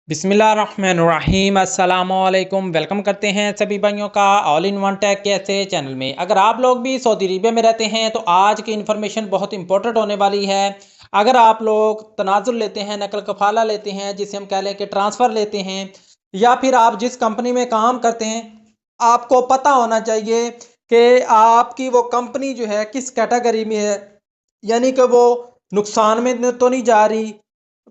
बिस्मिल्लाहिर्रहमानिर्रहीम अस्सलामुअलैकुम। वेलकम करते हैं सभी भाइयों का ऑल इन वन टेक के ऐसे चैनल में। अगर आप लोग भी सऊदी अरबिया में रहते हैं तो आज की इन्फॉर्मेशन बहुत इंपॉर्टेंट होने वाली है। अगर आप लोग तनाजुल लेते हैं, नकल कफाला लेते हैं, जिसे हम कह लें कि ट्रांसफ़र लेते हैं, या फिर आप जिस कंपनी में काम करते हैं, आपको पता होना चाहिए कि आपकी वो कंपनी जो है किस कैटेगरी में है। यानी कि वो नुकसान में तो नहीं जा रही,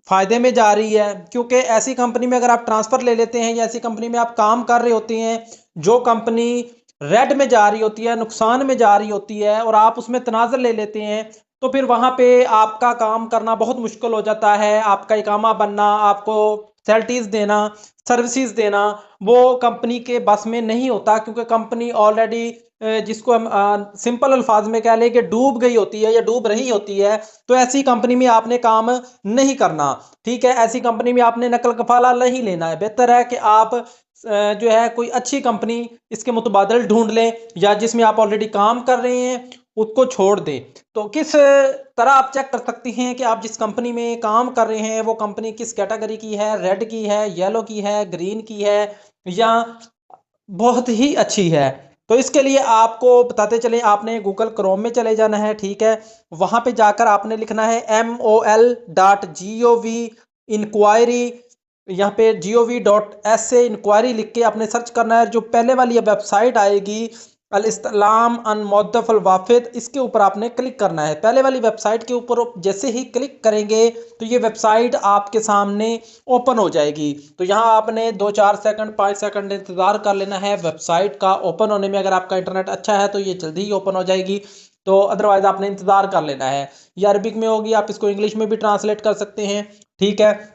फ़ायदे में जा रही है। क्योंकि ऐसी कंपनी में अगर आप ट्रांसफ़र ले लेते हैं या ऐसी कंपनी में आप काम कर रहे होते हैं जो कंपनी रेड में जा रही होती है, नुकसान में जा रही होती है, और आप उसमें तनाज़ुल ले लेते हैं, तो फिर वहाँ पे आपका काम करना बहुत मुश्किल हो जाता है। आपका इकामा बनना, आपको सैलरीज़ देना, सर्विसेज देना, वो कंपनी के बस में नहीं होता, क्योंकि कंपनी ऑलरेडी जिसको हम सिंपल अल्फाज में कह लें कि डूब गई होती है या डूब रही होती है। तो ऐसी कंपनी में आपने काम नहीं करना। ठीक है, ऐसी कंपनी में आपने नकल कफाला नहीं लेना है। बेहतर है कि आप जो है कोई अच्छी कंपनी इसके मुतबादल ढूंढ लें, या जिसमें आप ऑलरेडी काम कर रहे हैं उसको छोड़ दें। तो किस तरह आप चेक कर सकती हैं कि आप जिस कंपनी में काम कर रहे हैं वो कंपनी किस कैटेगरी की है, रेड की है, येलो की है, ग्रीन की है, या बहुत ही अच्छी है। तो इसके लिए आपको बताते चलें, आपने गूगल क्रोम में चले जाना है। ठीक है, वहाँ पे जाकर आपने लिखना है mol.gov इंक्वायरी। यहाँ पे gov.sa इंक्वायरी लिख के आपने सर्च करना है। जो पहले वाली वेबसाइट आएगी अल इस्लाम अन मुद्दफ़ अल वाफिद, इसके ऊपर आपने क्लिक करना है। पहले वाली वेबसाइट के ऊपर जैसे ही क्लिक करेंगे तो ये वेबसाइट आपके सामने ओपन हो जाएगी। तो यहाँ आपने 2-4 सेकंड 5 सेकंड इंतज़ार कर लेना है वेबसाइट का ओपन होने में। अगर आपका इंटरनेट अच्छा है तो ये जल्दी ही ओपन हो जाएगी, तो अदरवाइज़ आपने इंतज़ार कर लेना है। ये अरबिक में होगी, आप इसको इंग्लिश में भी ट्रांसलेट कर सकते हैं। ठीक है,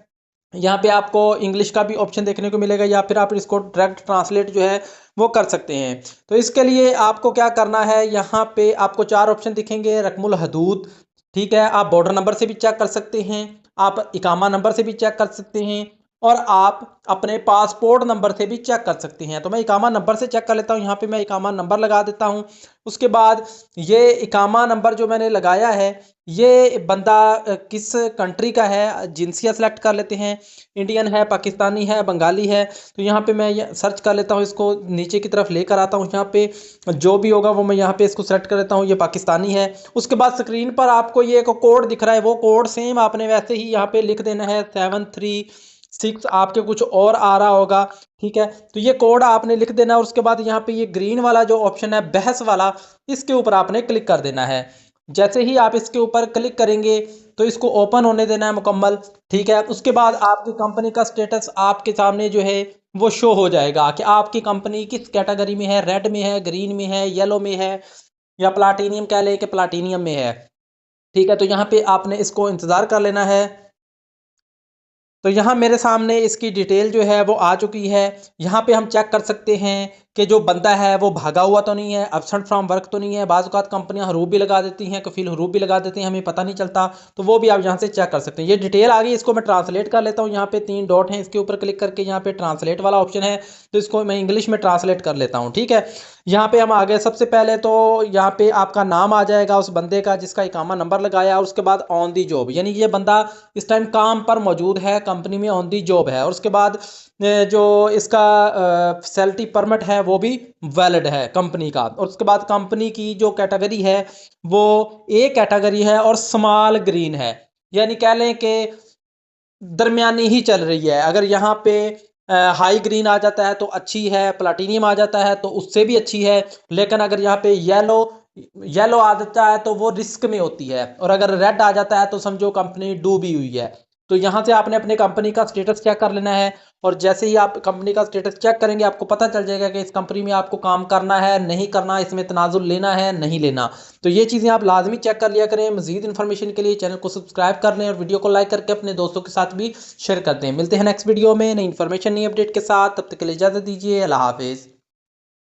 यहाँ पे आपको इंग्लिश का भी ऑप्शन देखने को मिलेगा, या फिर आप इसको डायरेक्ट ट्रांसलेट जो है वो कर सकते हैं। तो इसके लिए आपको क्या करना है, यहाँ पे आपको 4 ऑप्शन दिखेंगे। रकमुल हदूद, ठीक है, आप बॉर्डर नंबर से भी चेक कर सकते हैं, आप इकामा नंबर से भी चेक कर सकते हैं, और आप अपने पासपोर्ट नंबर से भी चेक कर सकते हैं। तो मैं इकामा नंबर से चेक कर लेता हूँ। यहाँ पे मैं इकामा नंबर लगा देता हूँ। उसके बाद ये इकामा नंबर जो मैंने लगाया है, ये बंदा किस कंट्री का है, जिनसिया सेलेक्ट कर लेते हैं, इंडियन है, पाकिस्तानी है, बंगाली है। तो यहाँ पे मैं सर्च कर लेता हूँ, इसको नीचे की तरफ लेकर आता हूँ। यहाँ पे जो भी होगा वो मैं यहाँ पे इसको सेलेक्ट कर लेता हूँ, ये पाकिस्तानी है। उसके बाद स्क्रीन पर आपको ये एक कोड दिख रहा है, वो कोड सेम आपने वैसे ही यहाँ पे लिख देना है 736। आपके कुछ और आ रहा होगा, ठीक है, तो ये कोड आपने लिख देना। और उसके बाद यहाँ पे ये ग्रीन वाला जो ऑप्शन है बहस वाला, इसके ऊपर आपने क्लिक कर देना है। जैसे ही आप इसके ऊपर क्लिक करेंगे तो इसको ओपन होने देना है मुकम्मल। ठीक है, उसके बाद आपकी कंपनी का स्टेटस आपके सामने जो है वो शो हो जाएगा कि आपकी कंपनी किस कैटेगरी में है, रेड में है, ग्रीन में है, येलो में है, या प्लाटीनियम कह लें कि प्लाटीनियम में है। ठीक है, तो यहाँ पे आपने इसको इंतज़ार कर लेना है। तो यहाँ मेरे सामने इसकी डिटेल जो है वो आ चुकी है। यहाँ पे हम चेक कर सकते हैं कि जो बंदा है वो भागा हुआ तो नहीं है, एब्सेंट फ्रॉम वर्क तो नहीं है। बाज़ औक़ात कंपनियाँ हरूफ भी लगा देती हैं, कफ़ील हरूफ भी लगा देती हैं, हमें पता नहीं चलता। तो वो भी आप यहाँ से चेक कर सकते हैं। ये डिटेल आ गई, इसको मैं ट्रांसलेट कर लेता हूँ। यहाँ पे 3 डॉट हैं, इसके ऊपर क्लिक करके यहाँ पे ट्रांसलेट वाला ऑप्शन है, तो इसको मैं इंग्लिश में ट्रांसलेट कर लेता हूँ। ठीक है, यहाँ पे हम आ गए। सबसे पहले तो यहाँ पे आपका नाम आ जाएगा उस बंदे का जिसका इकामा नंबर लगाया, और उसके बाद ऑन दी जॉब, यानी ये बंदा इस टाइम काम पर मौजूद है, कंपनी में ऑन दी जॉब है। और उसके बाद जो इसका सैलरी परमिट है वो भी वैलिड है कंपनी का। और उसके बाद कंपनी की जो कैटेगरी है वो ए कैटेगरी है और स्मॉल ग्रीन है, यानी कह लें कि दरमियानी ही चल रही है। अगर यहाँ पे हाई ग्रीन आ जाता है तो अच्छी है, प्लाटीनियम आ जाता है तो उससे भी अच्छी है। लेकिन अगर यहाँ पे येलो आ जाता है तो वो रिस्क में होती है, और अगर रेड आ जाता है तो समझो कंपनी डूबी हुई है। तो यहाँ से आपने अपने कंपनी का स्टेटस चेक कर लेना है, और जैसे ही आप कंपनी का स्टेटस चेक करेंगे आपको पता चल जाएगा कि इस कंपनी में आपको काम करना है, नहीं करना, इसमें तनाजुल लेना है, नहीं लेना। तो ये चीज़ें आप लाजमी चेक कर लिया करें। मजीद इन्फॉर्मेशन के लिए चैनल को सब्सक्राइब कर लें और वीडियो को लाइक करके अपने दोस्तों के साथ भी शेयर कर दें। मिलते हैं नेक्स्ट वीडियो में नई इन्फॉर्मेशन, नई अपडेट के साथ। तब तक के लिए इजाज़त दीजिए। अल्लाह हाफिज़।